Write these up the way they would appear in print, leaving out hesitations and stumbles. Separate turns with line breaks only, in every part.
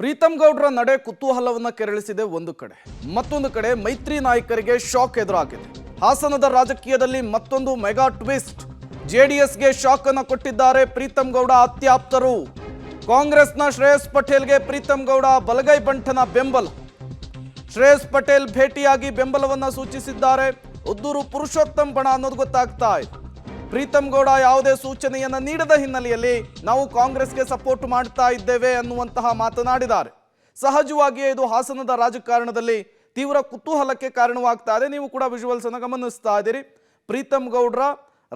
ಪ್ರೀತಮ್ ಗೌಡ್ರ ನಡೆ ಕುತೂಹಲವನ್ನ ಕೆರಳಿಸಿದೆ ಒಂದು ಕಡೆ, ಮತ್ತೊಂದು ಕಡೆ ಮೈತ್ರಿ ನಾಯಕರಿಗೆ ಶಾಕ್ ಎದುರಾಗಿದೆ. ಹಾಸನದ ರಾಜಕೀಯದಲ್ಲಿ ಮತ್ತೊಂದು ಮೆಗಾ ಟ್ವಿಸ್ಟ್. ಜೆಡಿಎಸ್ಗೆ ಶಾಕ್ ಅನ್ನು ಕೊಟ್ಟಿದ್ದಾರೆ ಪ್ರೀತಮ್ ಗೌಡ ಅತ್ಯಾಪ್ತರು. ಕಾಂಗ್ರೆಸ್ನ ಶ್ರೇಯಸ್ ಪಟೇಲ್ಗೆ ಪ್ರೀತಮ್ ಗೌಡ ಬಲಗೈ ಬಂಟನ ಬೆಂಬಲ. ಶ್ರೇಯಸ್ ಪಟೇಲ್ ಭೇಟಿಯಾಗಿ ಬೆಂಬಲವನ್ನ ಸೂಚಿಸಿದ್ದಾರೆ. ಉದ್ದೂರು ಪುರುಷೋತ್ತಮ್ ಬಣ ಅನ್ನೋದು ಗೊತ್ತಾಗ್ತಾ ಇದೆ. ಪ್ರೀತಮ್ ಗೌಡ ಯಾವುದೇ ಸೂಚನೆಯನ್ನ ನೀಡದ ಹಿನ್ನೆಲೆಯಲ್ಲಿ ನಾವು ಕಾಂಗ್ರೆಸ್ಗೆ ಸಪೋರ್ಟ್ ಮಾಡ್ತಾ ಇದ್ದೇವೆ ಅನ್ನುವಂತಹ ಮಾತನಾಡಿದ್ದಾರೆ. ಸಹಜವಾಗಿಯೇ ಇದು ಹಾಸನದ ರಾಜಕಾರಣದಲ್ಲಿ ತೀವ್ರ ಕುತೂಹಲಕ್ಕೆ ಕಾರಣವಾಗ್ತಾ ಇದೆ. ನೀವು ಕೂಡ ವಿಜುವಲ್ಸ್ ಅನ್ನು ಗಮನಿಸ್ತಾ ಇದ್ದೀರಿ. ಪ್ರೀತಮ್ ಗೌಡ್ರ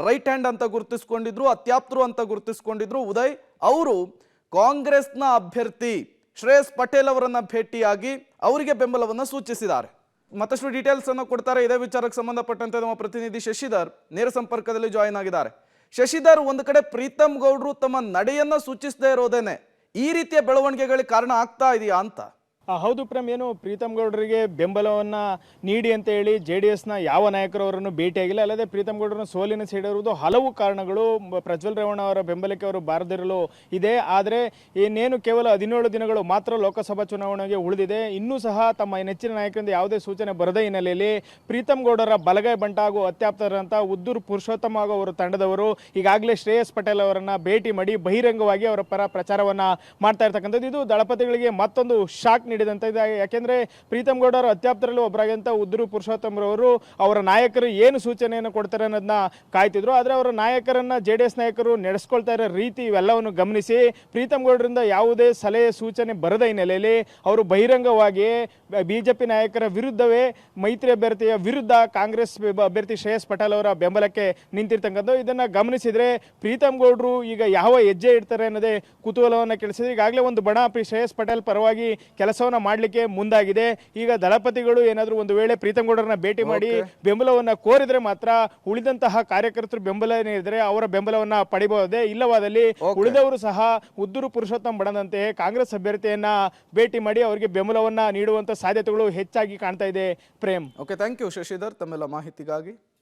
ರೈಟ್ ಹ್ಯಾಂಡ್ ಅಂತ ಗುರುತಿಸಿಕೊಂಡಿದ್ರು, ಅತ್ಯಾಪ್ತರು ಅಂತ ಗುರುತಿಸಿಕೊಂಡಿದ್ರು ಉದಯ್. ಅವರು ಕಾಂಗ್ರೆಸ್ನ ಅಭ್ಯರ್ಥಿ ಶ್ರೇಯಸ್ ಪಟೇಲ್ ಅವರನ್ನ ಭೇಟಿಯಾಗಿ ಅವರಿಗೆ ಬೆಂಬಲವನ್ನು ಸೂಚಿಸಿದ್ದಾರೆ. ಮತ್ತಷ್ಟು ಡೀಟೇಲ್ಸ್ ಅನ್ನು ಕೊಡ್ತಾರೆ. ಇದೇ ವಿಚಾರಕ್ಕೆ ಸಂಬಂಧಪಟ್ಟಂತೆ ನಮ್ಮ ಪ್ರತಿನಿಧಿ ಶಶಿಧರ್ ನೇರ ಸಂಪರ್ಕದಲ್ಲಿ ಜಾಯಿನ್ ಆಗಿದ್ದಾರೆ. ಶಶಿಧರ್, ಒಂದು ಕಡೆ ಪ್ರೀತಮ್ ಗೌಡ್ರು ತಮ್ಮ ನಡೆಯನ್ನ ಸೂಚಿಸದೇ ಇರೋದೇನೆ ಈ ರೀತಿಯ ಬೆಳವಣಿಗೆಗಳಿಗೆ ಕಾರಣ ಆಗ್ತಾ ಇದೆಯಾ ಅಂತ?
ಹೌದು ಪ್ರೇಮ್, ಏನು ಪ್ರೀತಮ್ ಗೌಡರಿಗೆ ಬೆಂಬಲವನ್ನ ನೀಡಿ ಅಂತ ಹೇಳಿ JDSನ ಯಾವ ನಾಯಕರು ಅವರನ್ನು ಭೇಟಿಯಾಗಿಲ್ಲ. ಅಲ್ಲದೆ ಪ್ರೀತಮ್ ಗೌಡರನ್ನು ಸೋಲಿನ ಸೆಳೆದಿರುವುದು ಹಲವು ಕಾರಣಗಳು. ಪ್ರಜ್ವಲ್ ರೇವಣ್ಣ ಅವರ ಬೆಂಬಲಕ್ಕೆ ಅವರು ಬಾರದಿರಲು ಇದೆ. ಆದರೆ ಇನ್ನೇನು ಕೇವಲ 17 ದಿನಗಳು ಮಾತ್ರ ಲೋಕಸಭಾ ಚುನಾವಣೆಗೆ ಉಳಿದಿದೆ. ಇನ್ನೂ ಸಹ ತಮ್ಮ ನೆಚ್ಚಿನ ನಾಯಕರಿಂದ ಯಾವುದೇ ಸೂಚನೆ ಬರದ ಹಿನ್ನೆಲೆಯಲ್ಲಿ ಪ್ರೀತಮ್ ಗೌಡರ ಬಲಗೈ ಬಂಟ ಹಾಗೂ ಅತ್ಯಾಪ್ತರಂತ ಉದ್ದೂರು ಪುರುಷೋತ್ತಮ ಹಾಗೂ ಅವರ ತಂಡದವರು ಈಗಾಗಲೇ ಶ್ರೇಯಸ್ ಪಟೇಲ್ ಅವರನ್ನ ಭೇಟಿ ಮಾಡಿ ಬಹಿರಂಗವಾಗಿ ಅವರ ಪರ ಪ್ರಚಾರವನ್ನ ಮಾಡ್ತಾ ಇರ್ತಕ್ಕಂಥದ್ದು. ಇದು ದಳಪತಿಗಳಿಗೆ ಮತ್ತೊಂದು ಶಾಕ್ ನೀಡಿದಂತ ಇದೆ. ಯಾಕೆಂದ್ರೆ ಪ್ರೀತಮ್ ಗೌಡರ ಅತ್ಯಾಪ್ತರಲ್ಲಿ ಒಬ್ಬರಾಗಂತ ಉದ್ದೂರು ಪುರುಷೋತ್ತಮರವರು ಅವರ ನಾಯಕರು ಏನು ಸೂಚನೆಯನ್ನು ಕೊಡ್ತಾರೆ ಅನ್ನೋದನ್ನ ಕಾಯ್ತಿದ್ರು. ಆದರೆ ಅವರ ನಾಯಕರನ್ನ JDS ನಾಯಕರು ನಡೆಸ್ಕೊಳ್ತಾ ಇರೋ ರೀತಿ ಇವೆಲ್ಲವನ್ನು ಗಮನಿಸಿ ಪ್ರೀತಮ್ ಗೌಡರಿಂದ ಯಾವುದೇ ಸಲಹೆ ಸೂಚನೆ ಬರದ ಹಿನ್ನೆಲೆಯಲ್ಲಿ ಅವರು ಬಹಿರಂಗವಾಗಿ BJP ನಾಯಕರ ವಿರುದ್ಧವೇ ಮೈತ್ರಿ ಅಭ್ಯರ್ಥಿಯ ವಿರುದ್ಧ ಕಾಂಗ್ರೆಸ್ ಅಭ್ಯರ್ಥಿ ಶ್ರೇಯಸ್ ಪಟೇಲ್ ಅವರ ಬೆಂಬಲಕ್ಕೆ ನಿಂತಿರ್ತಕ್ಕಂಥ ಇದನ್ನ ಗಮನಿಸಿದ್ರೆ ಪ್ರೀತಮ್ ಗೌಡರು ಈಗ ಯಾವ ಹೆಜ್ಜೆ ಇಡ್ತಾರೆ ಅನ್ನೋದೇ ಕುತೂಹಲವನ್ನು ಕೆಳಿಸಿದೆ. ಈಗಾಗಲೇ ಒಂದು ಬಣ ಶ್ರೇಯಸ್ ಪಟೇಲ್ ಪರವಾಗಿ ಕೆಲಸವನ್ನ ಮಾಡಲಿಕ್ಕೆ ಮುಂದಾಗಿದೆ. ಈಗ ದಳಪತಿಗಳು ಏನಾದರೂ ಒಂದು ವೇಳೆ ಪ್ರೀತಮ್ ಗೌಡರನ್ನ ಭೇಟಿ ಮಾಡಿ ಬೆಂಬಲವನ್ನ ಕೋರಿದ್ರೆ ಮಾತ್ರ ಉಳಿದಂತಹ ಕಾರ್ಯಕರ್ತರು ಬೆಂಬಲ ನೀಡಿದರೆ ಅವರ ಬೆಂಬಲವನ್ನ ಪಡಿಬಹುದೇ. ಇಲ್ಲವಾದಲ್ಲಿ ಉಳಿದವರು ಸಹ ಉದ್ದೂರು ಪುರುಷೋತ್ತಮ ಬಣದಂತೆ ಕಾಂಗ್ರೆಸ್ ಅಭ್ಯರ್ಥಿಯನ್ನ ಭೇಟಿ ಮಾಡಿ ಅವರಿಗೆ ಬೆಂಬಲವನ್ನ ನೀಡುವಂತ ಸಾಧ್ಯತೆಗಳು ಹೆಚ್ಚಾಗಿ ಕಾಣ್ತಾ ಇದೆ. Prem,
okay, thank you Shashidhar ತಮ್ಮೆಲ್ಲ ಮಾಹಿತಿಗಾಗಿ.